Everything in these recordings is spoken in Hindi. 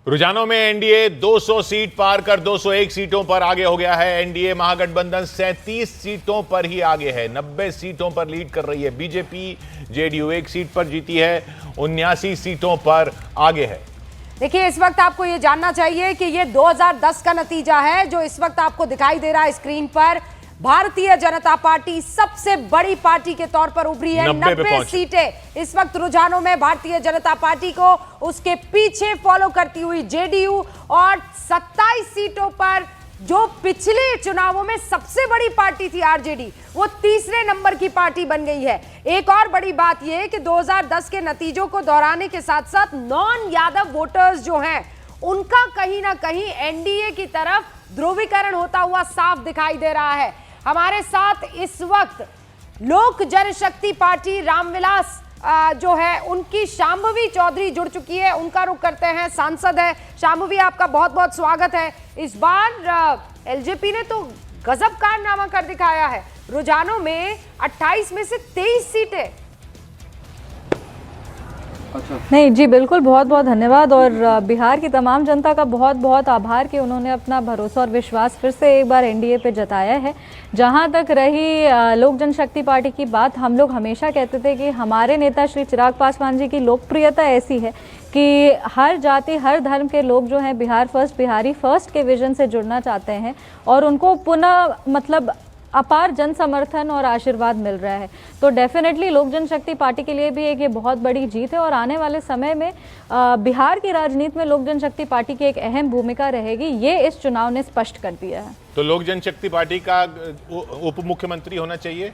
रुझानों में एनडीए 200 सीट पार कर 201 सीटों पर आगे हो गया है। एनडीए महागठबंधन 37 सीटों पर ही आगे है, 90 सीटों पर लीड कर रही है। बीजेपी जेडीयू 1 सीट पर जीती है, 79 सीटों पर आगे है। देखिए, इस वक्त आपको यह जानना चाहिए कि ये 2010 का नतीजा है जो इस वक्त आपको दिखाई दे रहा है स्क्रीन पर। भारतीय जनता पार्टी सबसे बड़ी पार्टी के तौर पर उभरी है। 90 सीटें इस वक्त रुझानों में भारतीय जनता पार्टी को, उसके पीछे फॉलो करती हुई जेडीयू, और 27 सीटों पर जो पिछले चुनावों में सबसे बड़ी पार्टी थी आरजेडी, वो तीसरे नंबर की पार्टी बन गई है। एक और बड़ी बात यह है कि 2010 के नतीजों को दोहराने के साथ साथ नॉन यादव वोटर्स जो हैं, उनका कहीं ना कहीं एनडीए की तरफ ध्रुवीकरण होता हुआ साफ दिखाई दे रहा है। हमारे साथ इस वक्त लोक जनशक्ति पार्टी रामविलास जो है उनकी शांभवी चौधरी जुड़ चुकी है। उनका रुख करते हैं, सांसद है शांभवी, आपका बहुत बहुत स्वागत है। इस बार एलजेपी ने तो गजब कारनामा कर दिखाया है। रुझानों में 28 में से 23 सीटें। नहीं जी, बिल्कुल, बहुत बहुत धन्यवाद, और बिहार की तमाम जनता का बहुत बहुत आभार कि उन्होंने अपना भरोसा और विश्वास फिर से एक बार एनडीए पे जताया है। जहां तक रही लोक जनशक्ति पार्टी की बात, हम लोग हमेशा कहते थे कि हमारे नेता श्री चिराग पासवान जी की लोकप्रियता ऐसी है कि हर जाति हर धर्म के लोग जो हैं बिहार फर्स्ट, बिहारी फर्स्ट के विजन से जुड़ना चाहते हैं, और उनको पुनः मतलब अपार जन समर्थन और आशीर्वाद मिल रहा है। तो डेफिनेटली लोक जनशक्ति पार्टी के लिए भी एक ये बहुत बड़ी जीत है, और आने वाले समय में बिहार की राजनीति में लोक जनशक्ति पार्टी की एक अहम भूमिका रहेगी, ये इस चुनाव ने स्पष्ट कर दिया है। तो लोक जनशक्ति पार्टी का उप मुख्यमंत्री होना चाहिए।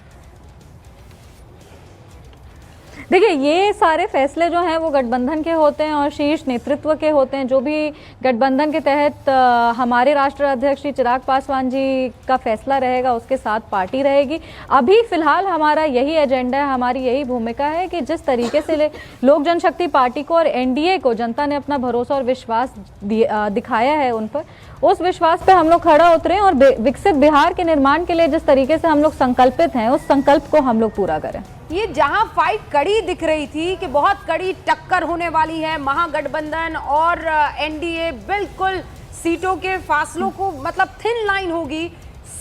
देखिए, ये सारे फैसले जो हैं वो गठबंधन के होते हैं और शीर्ष नेतृत्व के होते हैं। जो भी गठबंधन के तहत हमारे राष्ट्रीय अध्यक्ष श्री चिराग पासवान जी का फैसला रहेगा, उसके साथ पार्टी रहेगी। अभी फिलहाल हमारा यही एजेंडा है, हमारी यही भूमिका है कि जिस तरीके से लोक जनशक्ति पार्टी को और एनडीए को जनता ने अपना भरोसा और विश्वास दिखाया है, उन पर उस विश्वास पे हम लोग खड़ा उतरे और विकसित बिहार के निर्माण के लिए जिस तरीके से हम लोग संकल्पित हैं, उस संकल्प को हम लोग पूरा करें। ये जहां फाइट कड़ी दिख रही थी कि बहुत कड़ी टक्कर होने वाली है, महागठबंधन और एनडीए, बिल्कुल सीटों के फासलों को मतलब थिन लाइन होगी।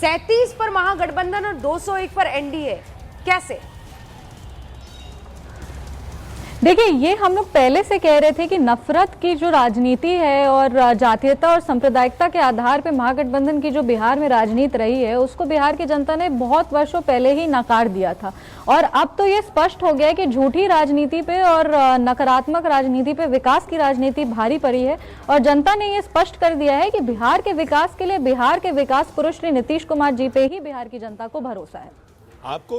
37 पर महागठबंधन और 201 पर एनडीए, कैसे? देखिए, ये हम लोग पहले से कह रहे थे कि नफरत की जो राजनीति है और जातीयता और सांप्रदायिकता के आधार पे महागठबंधन की जो बिहार में राजनीति रही है, उसको बिहार की जनता ने बहुत वर्षों पहले ही नकार दिया था। और अब तो ये स्पष्ट हो गया है कि झूठी राजनीति पे और नकारात्मक राजनीति पे विकास की राजनीति भारी पड़ी है, और जनता ने ये स्पष्ट कर दिया है कि बिहार के विकास के लिए बिहार के विकास पुरुष श्री नीतीश कुमार जी पे ही बिहार की जनता को भरोसा है। आपको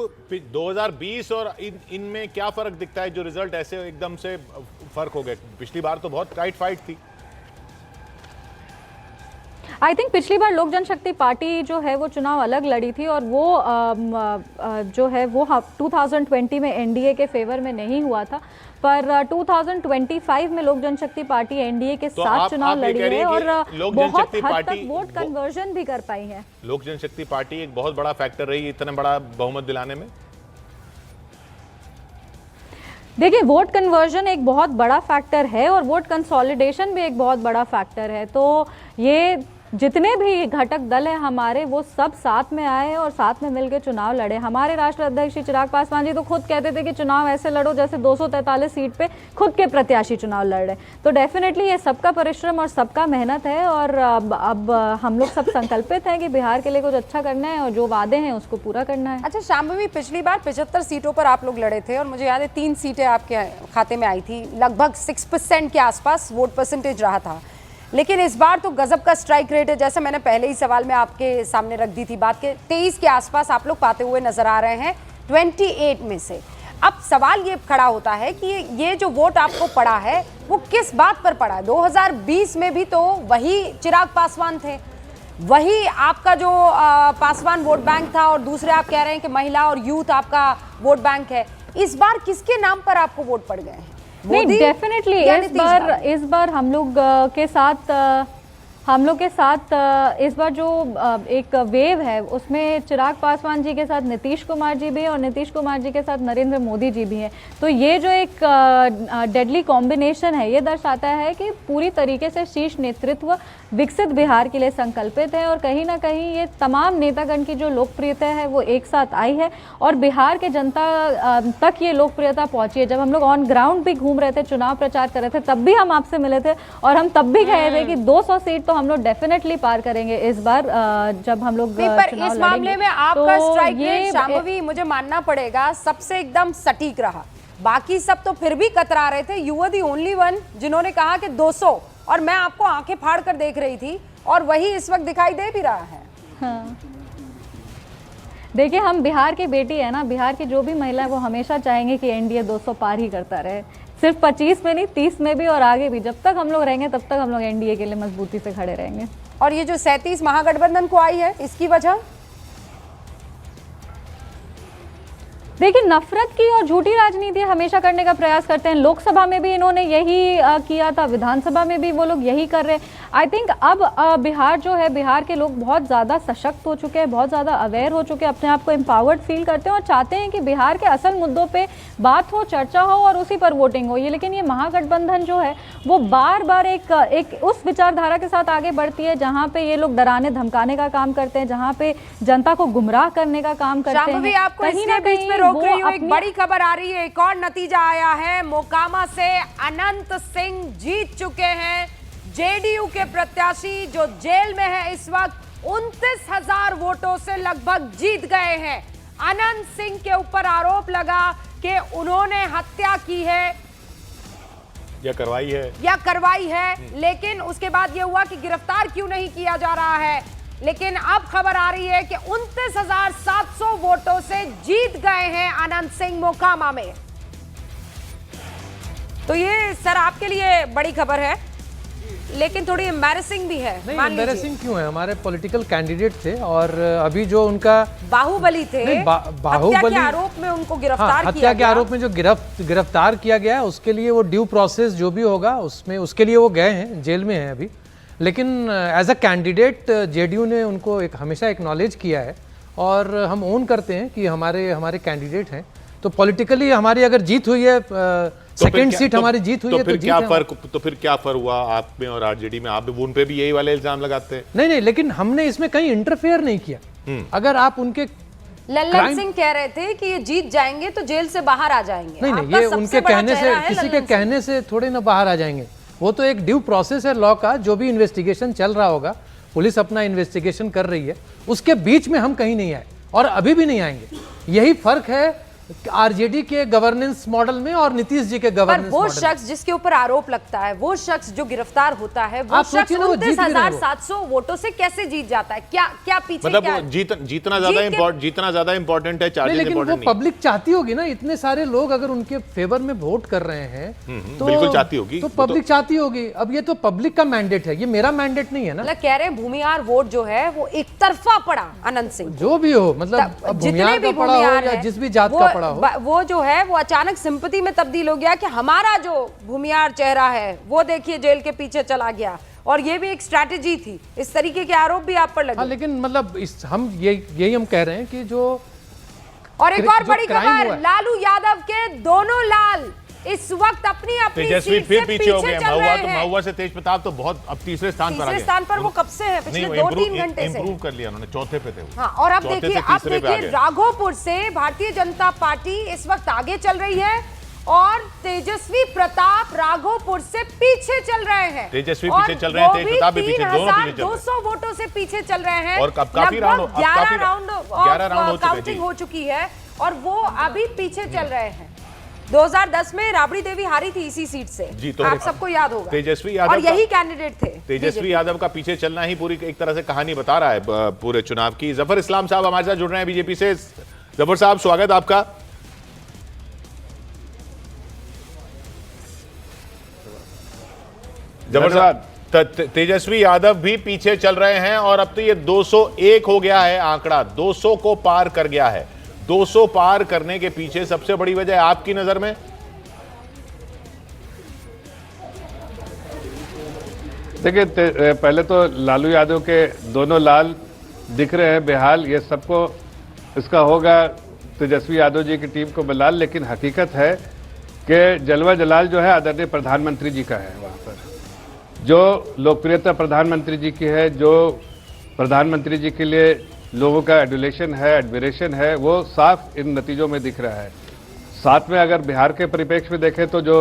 2020 और इनमें क्या फर्क दिखता है जो रिजल्ट ऐसे एकदम से फर्क हो गए? पिछली बार तो बहुत टाइट फाइट थी। आई थिंक पिछली बार लोक जनशक्ति पार्टी जो है वो चुनाव अलग लड़ी थी, और वो जो है वो 2020 में एनडीए के फेवर में नहीं हुआ था, पर 2025 में लोक जनशक्ति पार्टी एनडीए के साथ चुनाव लड़ी है और बहुत हद तक वोट कन्वर्जन भी कर पाई है। लोक जनशक्ति पार्टी एक बहुत बड़ा फैक्टर रही इतना बड़ा बहुमत दिलाने में। देखिए, वोट कन्वर्जन एक बहुत बड़ा फैक्टर है और वोट कंसोलिडेशन भी एक बहुत बड़ा फैक्टर है। तो ये जितने भी घटक दल हैं हमारे, वो सब साथ में आए और साथ में मिलकर चुनाव लड़े। हमारे राष्ट्रीय अध्यक्ष श्री चिराग पासवान जी तो खुद कहते थे कि चुनाव ऐसे लड़ो जैसे 243 सीट पे खुद के प्रत्याशी चुनाव लड़ रहे। तो डेफिनेटली ये सबका परिश्रम और सबका मेहनत है, और अब हम लोग सब संकल्पित हैं कि बिहार के लिए कुछ अच्छा करना है और जो वादे हैं उसको पूरा करना है। अच्छा शांभवी, पिछली बार 75 सीटों पर आप लोग लड़े थे और मुझे याद है 3 सीटें आपके खाते में आई थी, लगभग 6% के आसपास वोट परसेंटेज रहा था। लेकिन इस बार तो गजब का स्ट्राइक रेट है, जैसे मैंने पहले ही सवाल में आपके सामने रख दी थी बात के 23 के आसपास आप लोग पाते हुए नजर आ रहे हैं 28 में से। अब सवाल ये खड़ा होता है कि ये जो वोट आपको पड़ा है वो किस बात पर पड़ा है? 2020 में भी तो वही चिराग पासवान थे, वही आपका जो पासवान वोट बैंक था, और दूसरे आप कह रहे हैं कि महिला और यूथ आपका वोट बैंक है। इस बार किसके नाम पर आपको वोट पड़ गए हैं? नहीं, डेफिनेटली इस बार हम लोग के साथ हम लोग के साथ इस बार जो एक वेव है उसमें चिराग पासवान जी के साथ नीतीश कुमार जी भी है और नीतीश कुमार जी के साथ नरेंद्र मोदी जी भी हैं। तो ये जो एक डेडली कॉम्बिनेशन है ये दर्शाता है कि पूरी तरीके से शीर्ष नेतृत्व विकसित बिहार के लिए संकल्पित है और कहीं ना कहीं ये तमाम नेतागण की जो लोकप्रियता है वो एक साथ आई है और बिहार के जनता तक ये लोकप्रियता पहुंची है। जब हम लोग ऑन ग्राउंड भी घूम रहे थे, चुनाव प्रचार कर रहे थे, तब भी हम आपसे मिले थे और हम तब भी कहे थे कि 200 सीट तो हम लोग डेफिनेटली पार करेंगे इस बार जब हम लोग पर इस मामले में आपका स्ट्राइक रेट शांभवी मुझे मानना पड़ेगा सबसे एकदम सटीक रहा। बाकी सब तो फिर भी कतरा रहे थे। You were the only one जिन्होंने कहा कि 200 और मैं आपको आंखें फाड़ कर देख रही थी और वही इस वक्त दिखाई दे भी रहा है। हाँ। देखिए हम बिहार की बेटी है ना, बिहार की जो भी महिला है वो हमेशा चाहेंगे कि एनडीए 200 पार ही करता रहे, सिर्फ 25 में नहीं 30 में भी और आगे भी। जब तक हम लोग रहेंगे तब तक हम लोग एनडीए के लिए मजबूती से खड़े रहेंगे। और ये जो 37 महागठबंधन को आई है इसकी वजह देखिए नफरत की और झूठी राजनीति हमेशा करने का प्रयास करते हैं। लोकसभा में भी इन्होंने यही किया था, विधानसभा में भी वो लोग यही कर रहे हैं। आई थिंक अब बिहार जो है, बिहार के लोग बहुत ज़्यादा सशक्त हो चुके हैं, बहुत ज़्यादा अवेयर हो चुके हैं, अपने आप को एम्पावर्ड फील करते हैं और चाहते हैं कि बिहार के असल मुद्दों पे बात हो, चर्चा हो और उसी पर वोटिंग हो। ये लेकिन ये महागठबंधन जो है वो बार बार एक उस विचारधारा के साथ आगे बढ़ती है जहाँ पे ये लोग डराने धमकाने का काम करते हैं, जहाँ पे जनता को गुमराह करने का काम करते हैं। आपको कहीं ना कहीं रोक रही हूं, एक बड़ी खबर आ रही है, एक और नतीजा आया है। मोकामा से अनंत सिंह जीत चुके हैं। जेडीयू के प्रत्याशी जो जेल में है इस वक्त 29,000 वोटों से लगभग जीत गए हैं। अनंत सिंह के ऊपर आरोप लगा कि उन्होंने हत्या की है या करवाई है, लेकिन उसके बाद यह हुआ कि गिरफ्तार क्यों नहीं किया जा रहा है। लेकिन अब खबर आ रही है कि 29,700 वोटों से जीत गए हैं अनंत सिंह मोकामा में। तो ये सर आपके लिए बड़ी खबर है, लेकिन थोड़ी एम्बैरेसिंग भी है। नहीं, एम्बैरेसिंग क्यों है? हमारे पॉलिटिकल कैंडिडेट थे और अभी जो उनका बाहुबली थे, बाहुबली के आरोप में उनको गिरफ्तार किया हत्या के आरोप में जो गिरफ्तार किया गया है उसके लिए वो ड्यू प्रोसेस जो भी होगा उसमें उसके लिए वो गए हैं, जेल में हैं अभी। लेकिन एज अ कैंडिडेट जेडीयू ने उनको हमेशा एक्नॉलेज किया है और हम ओन करते हैं कि हमारे कैंडिडेट हैं। तो पॉलिटिकली हमारी अगर जीत हुई है, सेकंड सीट हमारी जीत हुई है, तो फिर क्या फर्क हुआ आप में और आरजेडी में? आप उन पे भी यही वाले इल्जाम लगाते हैं? नहीं, लेकिन हमने इसमें कहीं इंटरफेयर नहीं किया। अगर आप उनके लल्लन सिंह कह रहे थे कि ये जीत जाएंगे तो जेल से बाहर आ जाएंगे। नहीं, ये उनके कहने से, किसी के कहने से थोड़े ना बाहर आ जाएंगे। वो तो एक ड्यू प्रोसेस है लॉ का, जो भी इन्वेस्टिगेशन चल रहा होगा, पुलिस अपना इन्वेस्टिगेशन कर रही है, उसके बीच में हम कहीं नहीं आए और अभी भी नहीं आएंगे। यही फर्क है आरजेडी के गवर्नेंस मॉडल में और नीतीश जी के गवर्नेंस मॉडल। वो शख्स जिसके ऊपर आरोप लगता है, वो शख्स जो गिरफ्तार होता है, वो शख्स 29,700 वोटों से कैसे जीत जाता है? क्या पीछे मतलब क्या? जीतना ज्यादा इंपॉर्टेंट है, चार्जेस लेकिन वो पब्लिक चाहती होगी ना, इतने सारे लोग अगर उनके फेवर में वोट कर रहे हैं तो बिल्कुल चाहती होगी, तो पब्लिक चाहती होगी। अब ये तो पब्लिक का मैंडेट है, ये मेरा मैंडेट नहीं है ना। कह रहे हैं भूमिहार वोट जो है वो एक तरफा पड़ा अनंत सिंह। जो भी हो, मतलब भूमिहार का पड़ा हो या जिस भी जात का पड़ा हो, वो जो है वो अचानक सिंपैथी में तब्दील हो गया कि हमारा जो भूमिहार चेहरा है वो देखिए जेल के पीछे चला गया। और ये भी एक स्ट्रैटेजी थी। इस तरीके के आरोप भी आप पर लगे। लेकिन मतलब यही हम कह रहे हैं कि जो और एक और बड़ी खबर, लालू यादव के दोनों लाल इस वक्त अपनी तेजस्वी फिर पीछे हो गए। महुआ से तेज प्रताप तो बहुत अब तीसरे स्थान पर वो कब से है? पिछले 2-3 घंटे से इंप्रूव कर लिया उन्होंने, चौथे पे थे। हाँ, और अब देखिए राघोपुर से भारतीय जनता पार्टी इस वक्त आगे चल रही है और तेजस्वी प्रताप राघोपुर से पीछे चल रहे हैं। तेजस्वी पीछे चल रहे हैं, तेज प्रताप भी पीछे, दोनों पीछे चल रहे हैं। 200 वोटों से पीछे चल रहे हैं और काफी राउंड 11 राउंड काउंटिंग हो चुकी है और वो अभी पीछे चल रहे हैं। 2010 में राबड़ी देवी हारी थी इसी सीट से, जी, तो आप सबको याद होगा। तेजस्वी यादव और यही कैंडिडेट थे। तेजस्वी यादव का पीछे चलना ही पूरी एक तरह से कहानी बता रहा है पूरे चुनाव की। जफर इस्लाम साहब हमारे साथ जुड़ रहे हैं बीजेपी से। जफर साहब स्वागत आपका। जफर साहब, तेजस्वी यादव भी पीछे चल रहे हैं और अब तो ये 201 हो गया है आंकड़ा, 200 को पार कर गया है। 200 पार करने के पीछे सबसे बड़ी वजह आपकी नजर में? देखिए पहले तो लालू यादव के दोनों लाल दिख रहे हैं बेहाल, ये सबको इसका होगा तेजस्वी यादव जी की टीम को बलाल, लेकिन हकीकत है कि जलवा जलाल जो है आदरणीय प्रधानमंत्री जी का है। वहाँ पर जो लोकप्रियता प्रधानमंत्री जी की है, जो प्रधानमंत्री जी के लिए लोगों का एडुलेशन है, एडमिरेशन है, वो साफ इन नतीजों में दिख रहा है। साथ में अगर बिहार के परिप्रेक्ष्य में देखें तो जो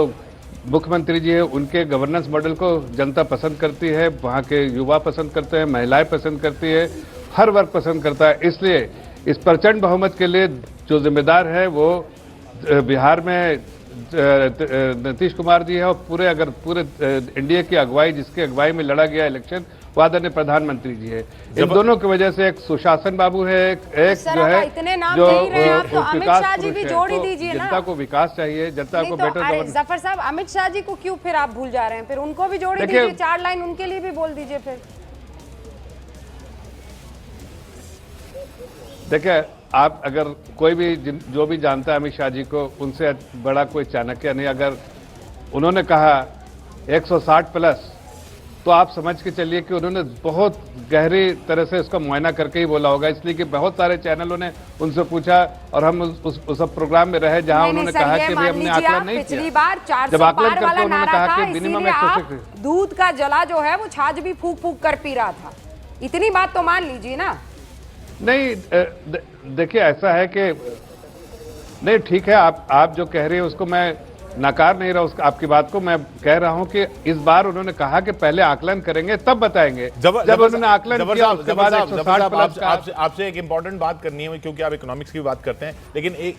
मुख्यमंत्री जी है उनके गवर्नेंस मॉडल को जनता पसंद करती है, वहाँ के युवा पसंद करते हैं, महिलाएं पसंद करती है, हर वर्ग पसंद करता है। इसलिए इस प्रचंड बहुमत के लिए जो जिम्मेदार है वो बिहार में नीतीश कुमार जी है, और पूरे एनडीए की अगुवाई, जिसकी अगुवाई में लड़ा गया इलेक्शन, वो आदरणीय प्रधानमंत्री जी है। इन दोनों की वजह से एक सुशासन बाबू है, एक जो है इतने नाम जो दे ही रहे हैं आप, तो अमित शाह जी भी पुरुष है। जोड़ ही तो दीजिए ना। जनता को विकास चाहिए, जनता को बेटर अरे गवर्नेंस। जफर साहब, अमित शाह जी को क्यों फिर आप भूल जा रहे हैं? फिर उनको भी जोड़ ही देखिए- दीजिए, 4 लाइन उनके लिए भी बोल दीजिए फिर। देखिए, आप अगर कोई भी जो भी जानता है अमित शाह जी को, उनसे बड़ा कोई चाणक्य नहीं। अगर उन्होंने कहा 160 प्लस, तो आप समझ के चलिए कि उन्होंने बहुत गहरी तरह से उसका मुआयना करके ही बोला होगा, इसलिए कि बहुत सारे चैनलों ने उनसे पूछा और हम उस प्रोग्राम में रहे जहां उन्होंने कहा कि भाई हमने आकलन नहीं किया। पिछली बार 400 जब आकलन पार करके वाला उन्होंने नारा कहा था, कि मिनिमम इसीलिए आप 106। दूध का जला जो है वो छाछ भी फूक फूक कर पी रहा था। इतनी बात तो मान लीजिए ना। नहीं, देखिए ऐसा है कि नहीं, ठीक है, आप जो कह रही है उसको मैं नकार नहीं रहा, उसका आपकी बात को। मैं कह रहा हूं कि इस बार उन्होंने कहा कि पहले आकलन करेंगे तब बताएंगे। जब उन्होंने आकलन किया उसके बाद 160 प्लस आपसे एक इंपॉर्टेंट बात करनी है, क्योंकि आप इकोनॉमिक्स की बात करते हैं, लेकिन एक